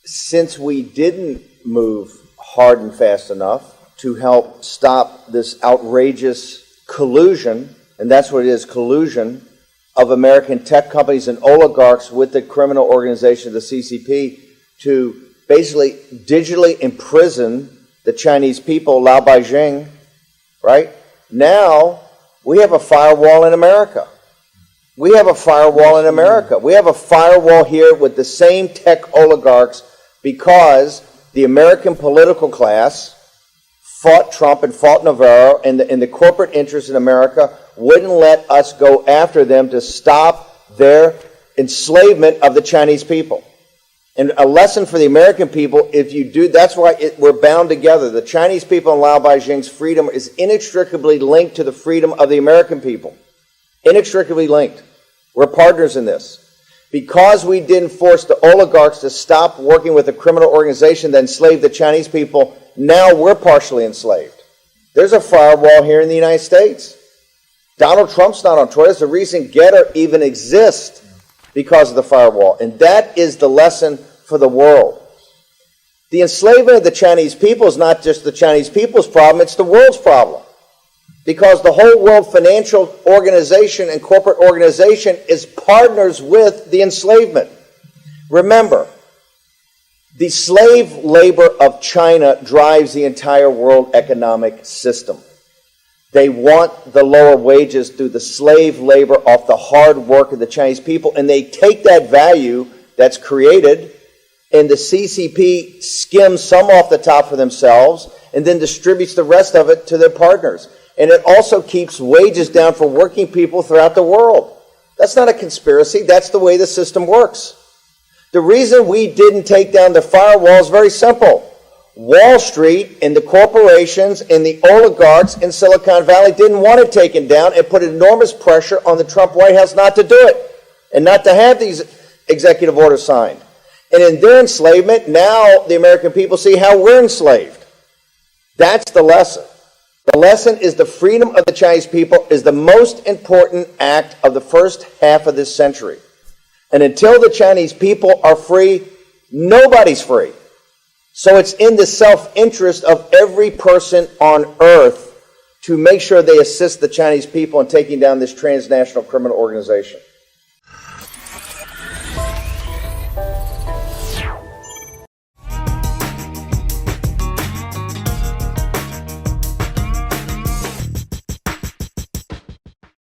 since we didn't move hard and fast enough to help stop this outrageous collusion, and that's what it is, collusion, of American tech companies and oligarchs with the criminal organization, the CCP, to basically digitally imprison the Chinese people, Lao Beijing, right? Now, we have a firewall in America. We have a firewall in America. We have a firewall here with the same tech oligarchs because the American political class fought Trump and fought Navarro, and the corporate interests in America wouldn't let us go after them to stop their enslavement of the Chinese people. And a lesson for the American people, if you do, that's why we're bound together. The Chinese people and Lao Beijing's freedom is inextricably linked to the freedom of the American people. Inextricably linked. We're partners in this. Because we didn't force the oligarchs to stop working with a criminal organization that enslaved the Chinese people, now we're partially enslaved. There's a firewall here in the United States. Donald Trump's not on Twitter. It's the reason Getter even exists because of the firewall. And that is the lesson for the world. The enslavement of the Chinese people is not just the Chinese people's problem, it's the world's problem. Because the whole world financial organization and corporate organization is partners with the enslavement. Remember, the slave labor of China drives the entire world economic system. They want the lower wages through the slave labor off the hard work of the Chinese people, and they take that value that's created, and the CCP skims some off the top for themselves and then distributes the rest of it to their partners. And it also keeps wages down for working people throughout the world. That's not a conspiracy. That's the way the system works. The reason we didn't take down the firewall is very simple. Wall Street and the corporations and the oligarchs in Silicon Valley didn't want it taken down and put enormous pressure on the Trump White House not to do it and not to have these executive orders signed. And in their enslavement, now the American people see how we're enslaved. That's the lesson. The lesson is the freedom of the Chinese people is the most important act of the first half of this century. And until the Chinese people are free, nobody's free. So it's in the self-interest of every person on earth to make sure they assist the Chinese people in taking down this transnational criminal organization.